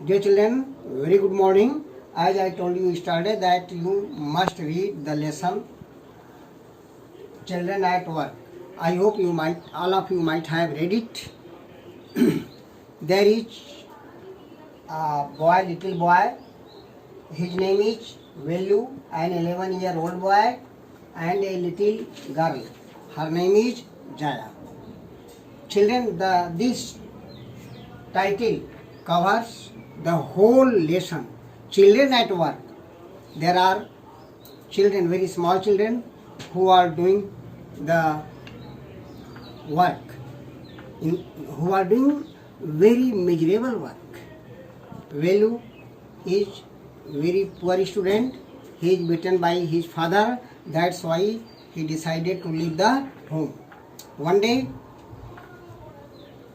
Dear children, very good morning. As I told you yesterday that you must read the lesson Children at Work. I hope all of you might have read it. There is a boy, little boy. His name is Velu, an 11-year-old boy, and a little girl. Her name is Jaya. Children, this title covers the whole lesson. Children at work. There are children, very small children, who are doing the work, who are doing very miserable work. Velu is very poor student. He is beaten by his father. That's why he decided to leave the home. One day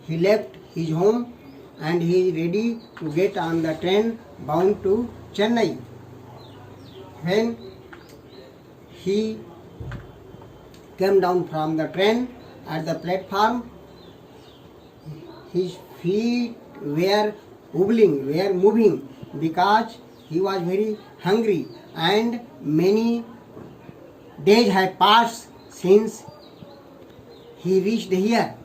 he left his home and he is ready to get on the train bound to Chennai. When he came down from the train at the platform, his feet were moving because he was very hungry and many days had passed since he reached here.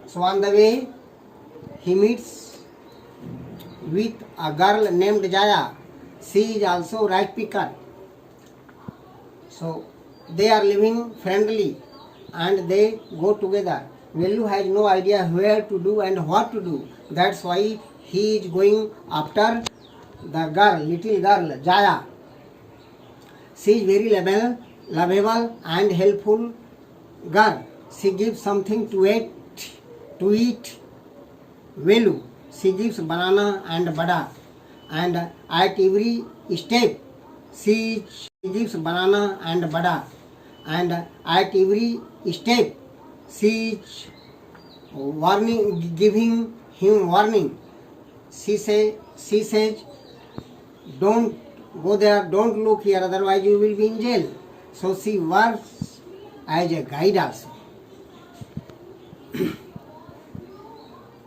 So on the way, he meets with a girl named Jaya. She is also rice picker. So they are living friendly and they go together. Velu has no idea where to do and what to do. That's why he is going after the girl, little girl, Jaya. She is very lovable and helpful girl. She gives something to eat Velu. She gives banana and bada, and at every step she gives banana and bada, and at every step she is giving him warning. She says, don't go there, don't look here, otherwise you will be in jail. So she works as a guide also.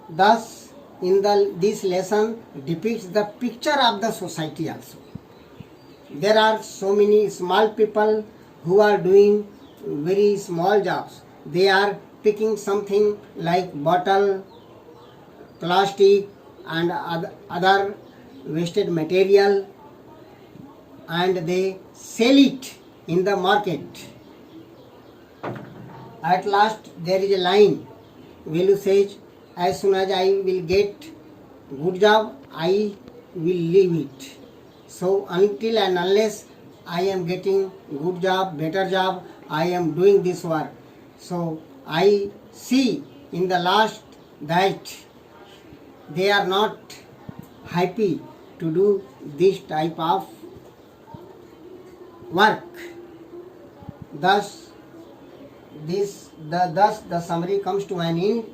Thus, this lesson depicts the picture of the society also. There are so many small people who are doing very small jobs. They are picking something like bottle, plastic and other wasted material, and they sell it in the market. At last there is a line. Velu says, as soon as I will get good job, I will leave it. So until and unless I am getting good job, better job, I am doing this work. So I see in the last that they are not happy to do this type of work. Thus the summary comes to an end.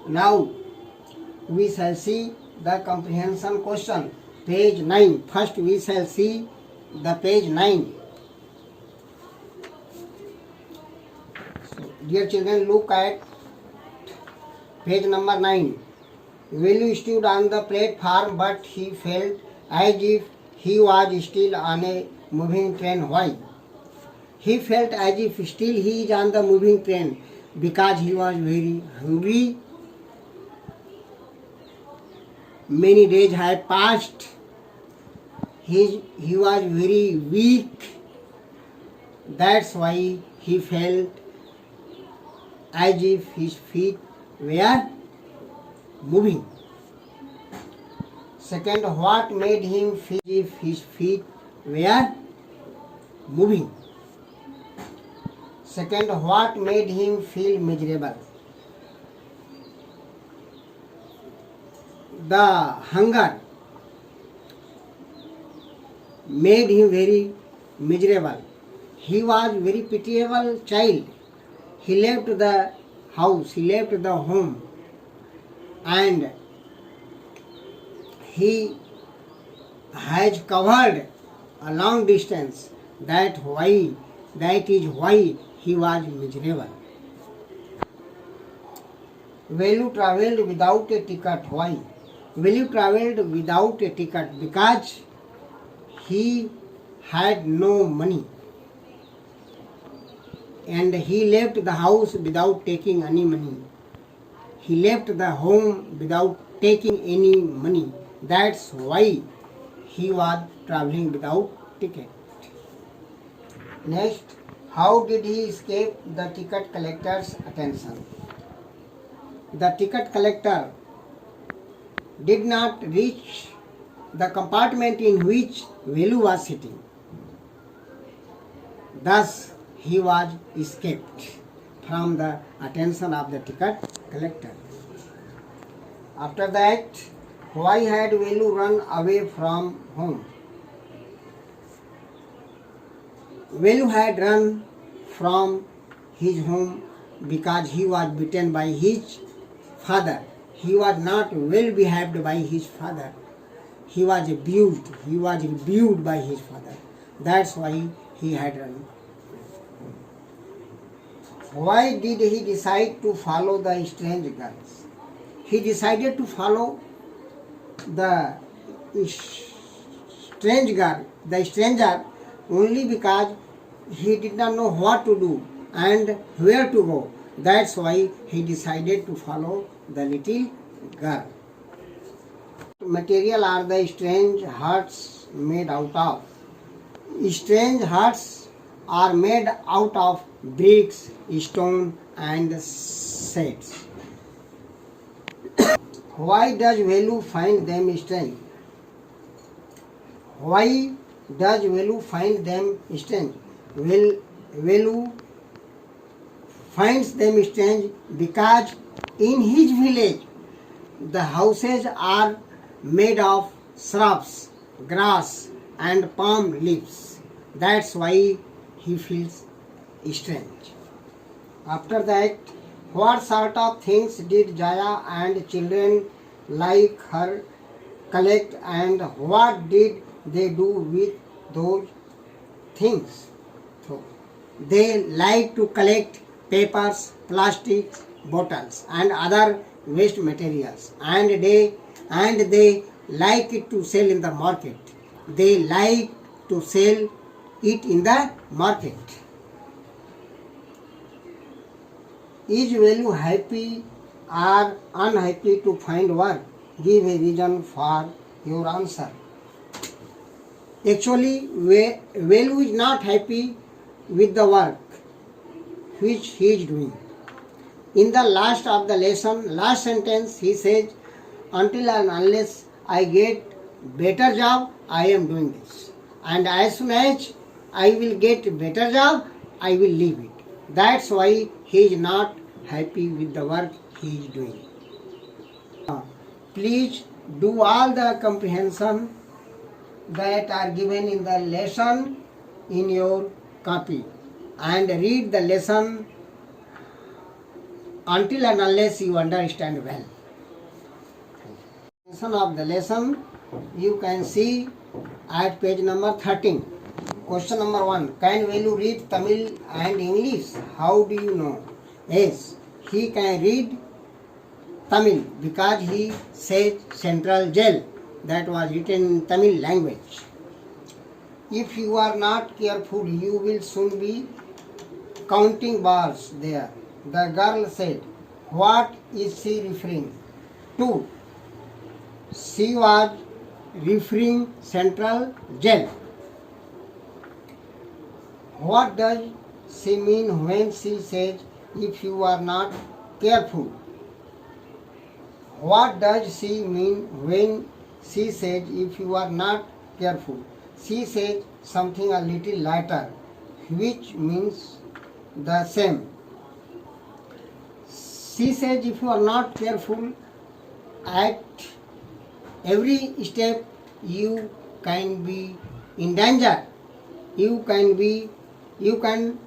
Now we shall see the comprehension question, page 9. First we shall see the page 9. So, dear children, look at page number 9. Velu stood on the platform, but he felt as if he was still on a moving train. Why? He felt as if still he is on the moving train because he was very hungry. Many days had passed. He was very weak. That's why he felt as if his feet were moving. Second, what made him feel as if his feet were moving? Second, what made him feel miserable? The hunger made him very miserable. He was very pitiable child. He left the house, he left the home, and he has covered a long distance. That is why he was miserable. Velu travelled without a ticket. Why? Velu traveled without a ticket because he had no money, and he left the house without taking any money. He left the home without taking any money. That's why he was traveling without ticket. Next, how did he escape the ticket collector's attention? The ticket collector did not reach the compartment in which Velu was sitting. Thus, he was escaped from the attention of the ticket collector. After that, why had Velu run away from home? Velu had run from his home because he was beaten by his father. He was not well behaved by his father. He was abused. He was rebuked by his father. That's why he had run. Why did he decide to follow the strange girls? He decided to follow the strange girl, the stranger, only because he did not know what to do and where to go. That's why he decided to follow the little girl. Material are the strange hearts made out of? Strange hearts are made out of bricks, stone and shades. Why does Velu find them strange? Why does Velu find them strange? Velu finds them strange because in his village the houses are made of shrubs, grass and palm leaves. That's why he feels strange. After that, what sort of things did Jaya and children like her collect, and what did they do with those things? So, they like to collect papers, plastics, bottles and other waste materials, and they like it to sell in the market. They like to sell it in the market. Is Velu happy or unhappy to find work? Give a reason for your answer. Actually, Velu is not happy with the work which he is doing. In the last of the lesson, last sentence, he says, until and unless I get better job, I am doing this. And as soon as I will get better job, I will leave it. That's why he is not happy with the work he is doing. Please do all the comprehension that are given in the lesson in your copy and read the lesson until and unless you understand well. Of the lesson you can see at page number 13. Question number 1. Can Velu read Tamil and English? How do you know? Yes, he can read Tamil because he says Central Jail. That was written in Tamil language. If you are not careful, you will soon be counting bars there. The girl said, what is she referring to? She was referring Central Jail. What does she mean when she says, if you are not careful? What does she mean when she says, if you are not careful? She says something a little lighter, which means the same. She says, if you are not careful, at every step you can be in danger. You can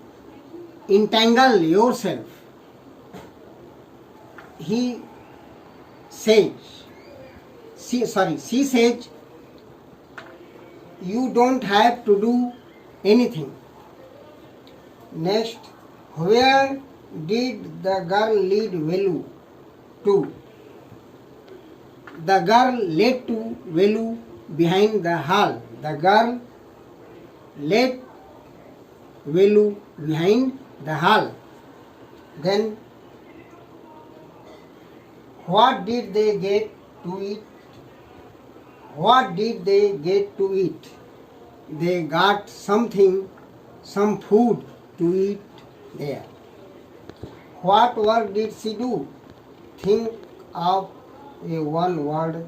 entangle yourself. She says, you don't have to do anything. Next, where did the girl lead Velu to? The girl led to Velu behind the hall. The girl led Velu behind the hall. Then what did they get to eat? What did they get to eat? They got something, some food to eat there. What work did she do? Think of a one word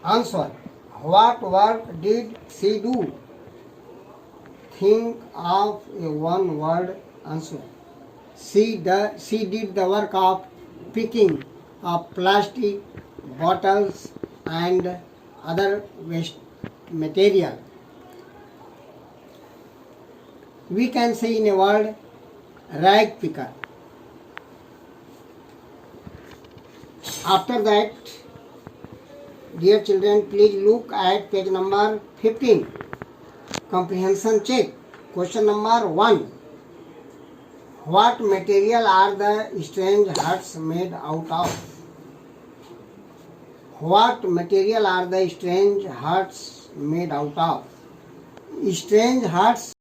answer. What work did she do? Think of a one word answer. She did the work of picking up plastic bottles and other waste material. We can say in a word, rag picker. After that, dear children, please look at page number 15. Comprehension check. Question number 1. What material are the strange huts made out of? What material are the strange huts made out of? Strange huts